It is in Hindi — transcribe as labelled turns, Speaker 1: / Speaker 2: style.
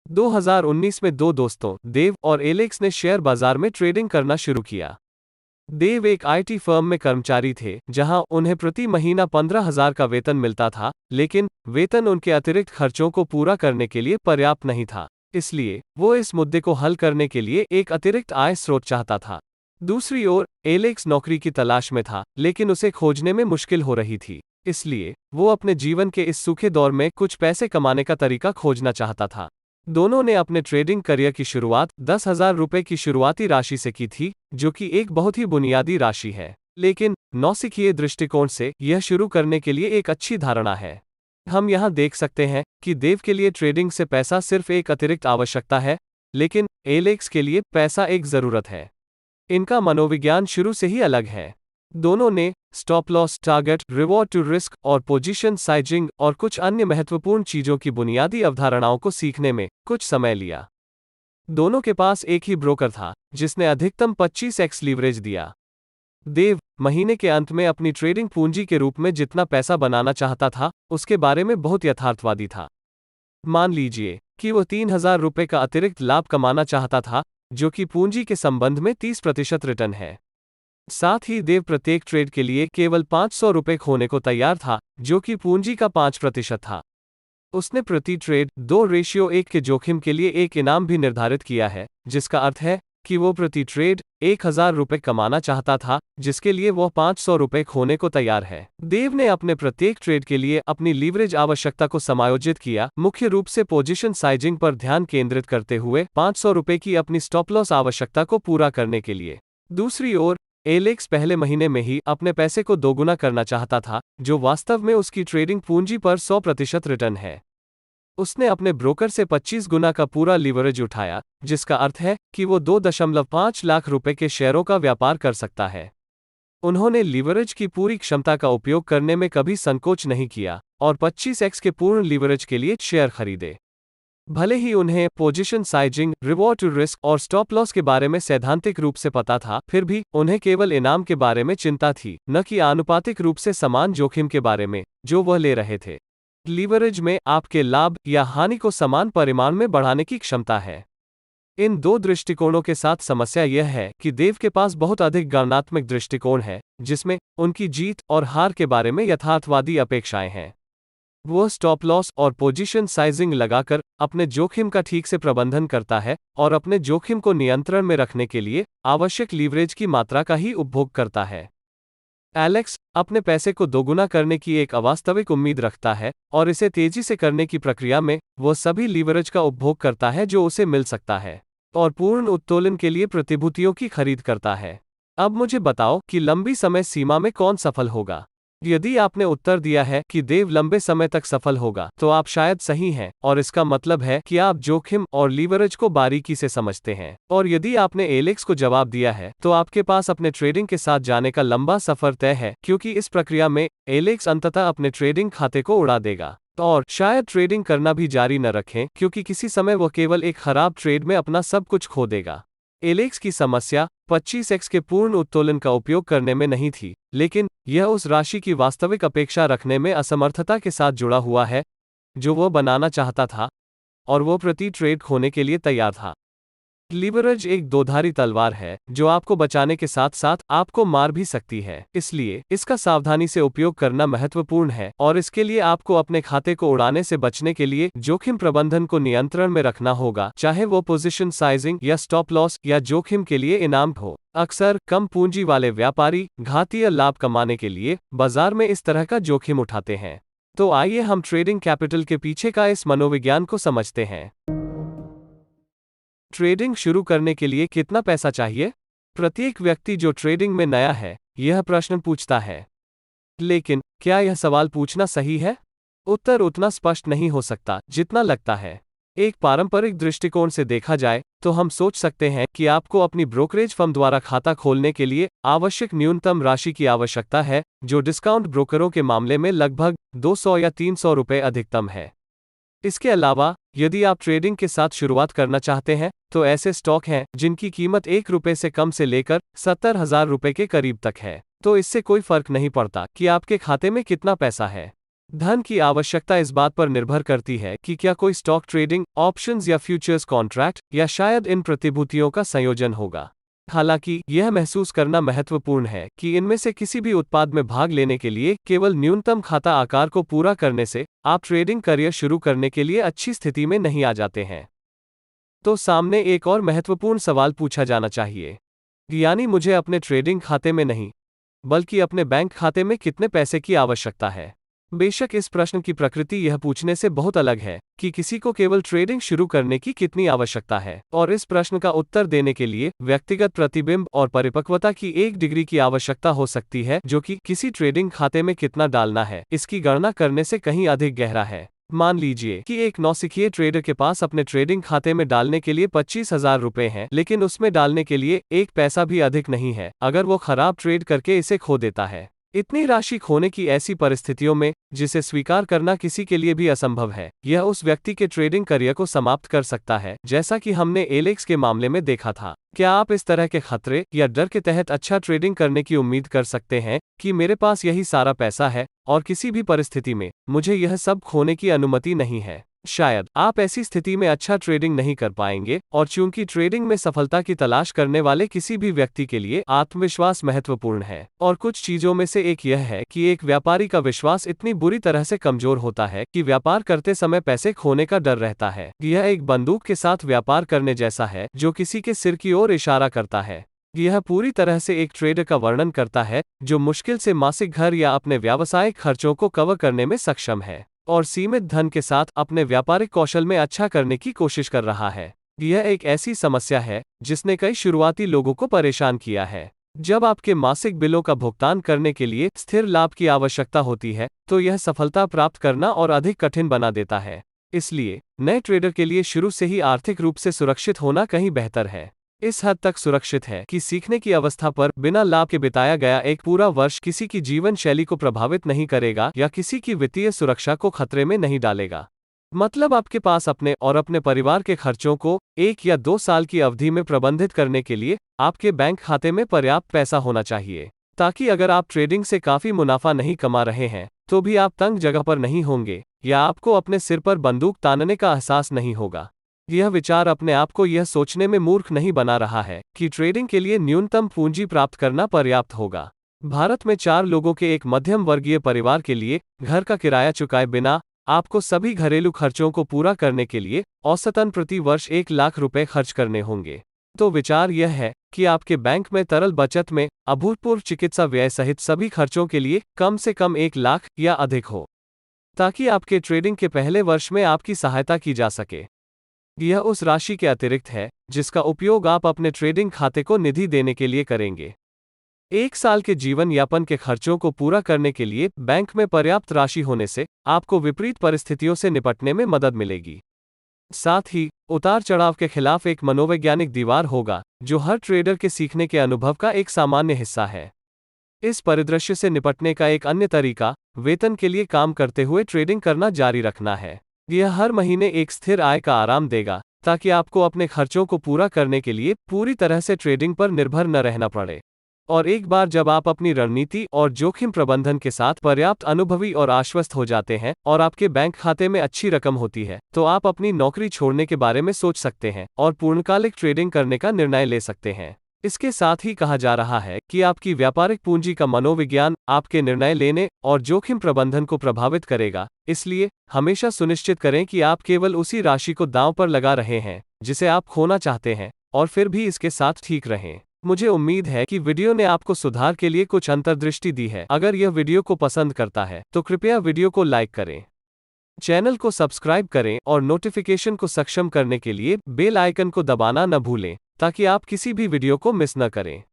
Speaker 1: 2019 में दो दोस्तों, देव और एलेक्स ने शेयर बाजार में ट्रेडिंग करना शुरू किया। देव एक आईटी फर्म में कर्मचारी थे, जहां उन्हें प्रति महीना 15,000 का वेतन मिलता था, लेकिन वेतन उनके अतिरिक्त खर्चों को पूरा करने के लिए पर्याप्त नहीं था। इसलिए वो इस मुद्दे को हल करने के लिए एक अतिरिक्त आय स्रोत चाहता था। दूसरी ओर, एलेक्स नौकरी की तलाश में था, लेकिन उसे खोजने में मुश्किल हो रही थी। इसलिए वो अपने जीवन के इस सूखे दौर में कुछ पैसे कमाने का तरीका खोजना चाहता था। दोनों ने अपने ट्रेडिंग करियर की शुरुआत 10,000 रुपये की शुरुआती राशि से की थी, जो कि एक बहुत ही बुनियादी राशि है, लेकिन नौसिखिए दृष्टिकोण से यह शुरू करने के लिए एक अच्छी धारणा है। हम यहाँ देख सकते हैं कि देव के लिए ट्रेडिंग से पैसा सिर्फ एक अतिरिक्त आवश्यकता है, लेकिन एलेक्स के लिए पैसा एक जरूरत है। इनका मनोविज्ञान शुरू से ही अलग है। दोनों ने stop loss, target, reward to risk और पोजीशन साइजिंग और कुछ अन्य महत्वपूर्ण चीजों की बुनियादी अवधारणाओं को सीखने में कुछ समय लिया। दोनों के पास एक ही ब्रोकर था, जिसने अधिकतम 25x लीवरेज दिया। देव महीने के अंत में अपनी ट्रेडिंग पूंजी के रूप में जितना पैसा बनाना चाहता था, उसके बारे में बहुत यथार्थवादी था। मान लीजिए कि वो 3,000 रुपये का अतिरिक्त लाभ कमाना चाहता था, जो कि पूंजी के संबंध में 30% रिटर्न है। साथ ही देव प्रत्येक ट्रेड के लिए केवल 500 रुपये खोने को तैयार था, जो कि पूंजी का 5% था। उसने प्रति ट्रेड 2:1 के जोखिम के लिए एक इनाम भी निर्धारित किया है, जिसका अर्थ है कि वो प्रति ट्रेड 1,000 रुपये कमाना चाहता था, जिसके लिए वो 500 रुपये खोने को तैयार है। देव ने अपने प्रत्येक ट्रेड के लिए अपनी लीवरेज आवश्यकता को समायोजित किया, मुख्य रूप से पोजीशन साइजिंग पर ध्यान केंद्रित करते हुए 500 रुपये की अपनी स्टॉप लॉस आवश्यकता को पूरा करने के लिए। दूसरी ओर, एलेक्स पहले महीने में ही अपने पैसे को दोगुना करना चाहता था, जो वास्तव में उसकी ट्रेडिंग पूंजी पर 100% रिटर्न है। उसने अपने ब्रोकर से 25 गुना का पूरा लीवरेज उठाया, जिसका अर्थ है कि वो 2.5 लाख रुपए के शेयरों का व्यापार कर सकता है। उन्होंने लीवरेज की पूरी क्षमता का उपयोग करने में कभी संकोच नहीं किया और 25x के पूर्ण लीवरेज के लिए शेयर खरीदे। भले ही उन्हें position sizing, reward to risk और स्टॉप लॉस के बारे में सैद्धांतिक रूप से पता था, फिर भी उन्हें केवल इनाम के बारे में चिंता थी, न कि आनुपातिक रूप से समान जोखिम के बारे में जो वह ले रहे थे। लीवरेज में आपके लाभ या हानि को समान परिमाण में बढ़ाने की क्षमता है। इन दो दृष्टिकोणों के साथ समस्या यह है कि देव के पास बहुत अधिक गणनात्मक दृष्टिकोण है, जिसमें उनकी जीत और हार के बारे में यथार्थवादी अपेक्षाएं हैं। वह स्टॉप लॉस और पोजीशन साइजिंग लगाकर अपने जोखिम का ठीक से प्रबंधन करता है और अपने जोखिम को नियंत्रण में रखने के लिए आवश्यक लीवरेज की मात्रा का ही उपभोग करता है। एलेक्स अपने पैसे को दोगुना करने की एक अवास्तविक उम्मीद रखता है और इसे तेजी से करने की प्रक्रिया में वह सभी लीवरेज का उपभोग करता है जो उसे मिल सकता है और पूर्ण उत्तोलन के लिए प्रतिभूतियों की खरीद करता है। अब मुझे बताओ कि लंबी समय सीमा में कौन सफल होगा। यदि आपने उत्तर दिया है कि देव लंबे समय तक सफल होगा, तो आप शायद सही हैं और इसका मतलब है कि आप जोखिम और लीवरेज को बारीकी से समझते हैं। और यदि आपने एलेक्स को जवाब दिया है, तो आपके पास अपने ट्रेडिंग के साथ जाने का लंबा सफर तय है, क्योंकि इस प्रक्रिया में एलेक्स अंततः अपने ट्रेडिंग खाते को उड़ा देगा और शायद ट्रेडिंग करना भी जारी न रखें, क्योंकि किसी समय वह केवल एक खराब ट्रेड में अपना सब कुछ खो देगा। एलेक्स की समस्या 25x के पूर्ण उत्तोलन का उपयोग करने में नहीं थी, लेकिन यह उस राशि की वास्तविक अपेक्षा रखने में असमर्थता के साथ जुड़ा हुआ है जो वह बनाना चाहता था, और वह प्रति ट्रेड खोने के लिए तैयार था। लीवरेज एक दोधारी तलवार है जो आपको बचाने के साथ साथ आपको मार भी सकती है, इसलिए इसका सावधानी से उपयोग करना महत्वपूर्ण है और इसके लिए आपको अपने खाते को उड़ाने से बचने के लिए जोखिम प्रबंधन को नियंत्रण में रखना होगा, चाहे वो पोजीशन साइजिंग या स्टॉप लॉस या जोखिम के लिए इनाम हो। अक्सर कम पूंजी वाले व्यापारी घातीय लाभ कमाने के लिए बाजार में इस तरह का जोखिम उठाते हैं। तो आइए हम ट्रेडिंग कैपिटल के पीछे का इस मनोविज्ञान को समझते हैं। ट्रेडिंग शुरू करने के लिए कितना पैसा चाहिए? प्रत्येक व्यक्ति जो ट्रेडिंग में नया है, यह प्रश्न पूछता है। लेकिन क्या यह सवाल पूछना सही है? उत्तर उतना स्पष्ट नहीं हो सकता जितना लगता है। एक पारंपरिक दृष्टिकोण से देखा जाए तो हम सोच सकते हैं कि आपको अपनी ब्रोकरेज फर्म द्वारा खाता खोलने के लिए आवश्यक न्यूनतम राशि की आवश्यकता है, जो डिस्काउंट ब्रोकरों के मामले में लगभग 200 या 300 रुपये अधिकतम है। इसके अलावा, यदि आप ट्रेडिंग के साथ शुरुआत करना चाहते हैं, तो ऐसे स्टॉक हैं जिनकी कीमत 1 रुपये से कम से लेकर 70,000 रुपये के करीब तक है। तो इससे कोई फर्क नहीं पड़ता कि आपके खाते में कितना पैसा है। धन की आवश्यकता इस बात पर निर्भर करती है कि क्या कोई स्टॉक ट्रेडिंग, ऑप्शंस या फ्यूचर्स कॉन्ट्रैक्ट, या शायद इन प्रतिभूतियों का संयोजन होगा। हालांकि यह महसूस करना महत्वपूर्ण है कि इनमें से किसी भी उत्पाद में भाग लेने के लिए केवल न्यूनतम खाता आकार को पूरा करने से आप ट्रेडिंग करियर शुरू करने के लिए अच्छी स्थिति में नहीं आ जाते हैं। तो सामने एक और महत्वपूर्ण सवाल पूछा जाना चाहिए, यानी मुझे अपने ट्रेडिंग खाते में नहीं, बल्कि अपने बैंक खाते में कितने पैसे की आवश्यकता है। बेशक इस प्रश्न की प्रकृति यह पूछने से बहुत अलग है कि किसी को केवल ट्रेडिंग शुरू करने की कितनी आवश्यकता है, और इस प्रश्न का उत्तर देने के लिए व्यक्तिगत प्रतिबिंब और परिपक्वता की एक डिग्री की आवश्यकता हो सकती है, जो कि किसी ट्रेडिंग खाते में कितना डालना है इसकी गणना करने से कहीं अधिक गहरा है। मान लीजिए कि एक नौसिखिए ट्रेडर के पास अपने ट्रेडिंग खाते में डालने के लिए 25,000 रुपए हैं, लेकिन उसमें डालने के लिए एक पैसा भी अधिक नहीं है। अगर वो खराब ट्रेड करके इसे खो देता है, इतनी राशि खोने की ऐसी परिस्थितियों में, जिसे स्वीकार करना किसी के लिए भी असंभव है, यह उस व्यक्ति के ट्रेडिंग करियर को समाप्त कर सकता है, जैसा कि हमने एलेक्स के मामले में देखा था। क्या आप इस तरह के खतरे या डर के तहत अच्छा ट्रेडिंग करने की उम्मीद कर सकते हैं कि मेरे पास यही सारा पैसा है और किसी भी परिस्थिति में मुझे यह सब खोने की अनुमति नहीं है? शायद आप ऐसी स्थिति में अच्छा ट्रेडिंग नहीं कर पाएंगे, और चूंकि ट्रेडिंग में सफलता की तलाश करने वाले किसी भी व्यक्ति के लिए आत्मविश्वास महत्वपूर्ण है, और कुछ चीजों में से एक यह है कि एक व्यापारी का विश्वास इतनी बुरी तरह से कमजोर होता है कि व्यापार करते समय पैसे खोने का डर रहता है। यह एक बंदूक के साथ व्यापार करने जैसा है जो किसी के सिर की ओर इशारा करता है। यह पूरी तरह से एक ट्रेडर का वर्णन करता है जो मुश्किल से मासिक घर या अपने व्यावसायिक खर्चों को कवर करने में सक्षम है, और सीमित धन के साथ अपने व्यापारिक कौशल में अच्छा करने की कोशिश कर रहा है। यह एक ऐसी समस्या है जिसने कई शुरुआती लोगों को परेशान किया है। जब आपके मासिक बिलों का भुगतान करने के लिए स्थिर लाभ की आवश्यकता होती है, तो यह सफलता प्राप्त करना और अधिक कठिन बना देता है। इसलिए नए ट्रेडर के लिए शुरू से ही आर्थिक रूप से सुरक्षित होना कहीं बेहतर है। इस हद तक सुरक्षित है कि सीखने की अवस्था पर बिना लाभ के बिताया गया एक पूरा वर्ष किसी की जीवन शैली को प्रभावित नहीं करेगा या किसी की वित्तीय सुरक्षा को खतरे में नहीं डालेगा। मतलब आपके पास अपने और अपने परिवार के खर्चों को 1 या 2 साल की अवधि में प्रबंधित करने के लिए आपके बैंक खाते में पर्याप्त पैसा होना चाहिए, ताकि अगर आप ट्रेडिंग से काफी मुनाफा नहीं कमा रहे हैं तो भी आप तंग जगह पर नहीं होंगे या आपको अपने सिर पर बंदूक तानने का एहसास नहीं होगा। यह विचार अपने आप को यह सोचने में मूर्ख नहीं बना रहा है कि ट्रेडिंग के लिए न्यूनतम पूंजी प्राप्त करना पर्याप्त होगा। भारत में 4 लोगों के एक मध्यम वर्गीय परिवार के लिए घर का किराया चुकाए बिना आपको सभी घरेलू खर्चों को पूरा करने के लिए औसतन प्रति वर्ष 1 लाख रुपए खर्च करने होंगे। तो विचार यह है कि आपके बैंक में तरल बचत में अभूतपूर्व चिकित्सा व्यय सहित सभी खर्चों के लिए कम से कम 1 लाख या अधिक हो, ताकि आपके ट्रेडिंग के पहले वर्ष में आपकी सहायता की जा सके। यह उस राशि के अतिरिक्त है जिसका उपयोग आप अपने ट्रेडिंग खाते को निधि देने के लिए करेंगे। 1 साल के जीवन यापन के खर्चों को पूरा करने के लिए बैंक में पर्याप्त राशि होने से आपको विपरीत परिस्थितियों से निपटने में मदद मिलेगी। साथ ही उतार चढ़ाव के खिलाफ एक मनोवैज्ञानिक दीवार होगा जो हर ट्रेडर के सीखने के अनुभव का एक सामान्य हिस्सा है। इस परिदृश्य से निपटने का एक अन्य तरीका वेतन के लिए काम करते हुए ट्रेडिंग करना जारी रखना है। यह हर महीने एक स्थिर आय का आराम देगा, ताकि आपको अपने खर्चों को पूरा करने के लिए पूरी तरह से ट्रेडिंग पर निर्भर न रहना पड़े। और एक बार जब आप अपनी रणनीति और जोखिम प्रबंधन के साथ पर्याप्त अनुभवी और आश्वस्त हो जाते हैं और आपके बैंक खाते में अच्छी रकम होती है, तो आप अपनी नौकरी छोड़ने के बारे में सोच सकते हैं और पूर्णकालिक ट्रेडिंग करने का निर्णय ले सकते हैं। इसके साथ ही कहा जा रहा है कि आपकी व्यापारिक पूंजी का मनोविज्ञान आपके निर्णय लेने और जोखिम प्रबंधन को प्रभावित करेगा। इसलिए हमेशा सुनिश्चित करें कि आप केवल उसी राशि को दांव पर लगा रहे हैं जिसे आप खोना चाहते हैं, और फिर भी इसके साथ ठीक रहें। मुझे उम्मीद है कि वीडियो ने आपको सुधार के लिए कुछ अंतर्दृष्टि दी है। अगर यह वीडियो को पसंद करता है तो कृपया वीडियो को लाइक करें, चैनल को सब्सक्राइब करें और नोटिफिकेशन को सक्षम करने के लिए बेल आइकन को दबाना न भूलें, ताकि आप किसी भी वीडियो को मिस न करें।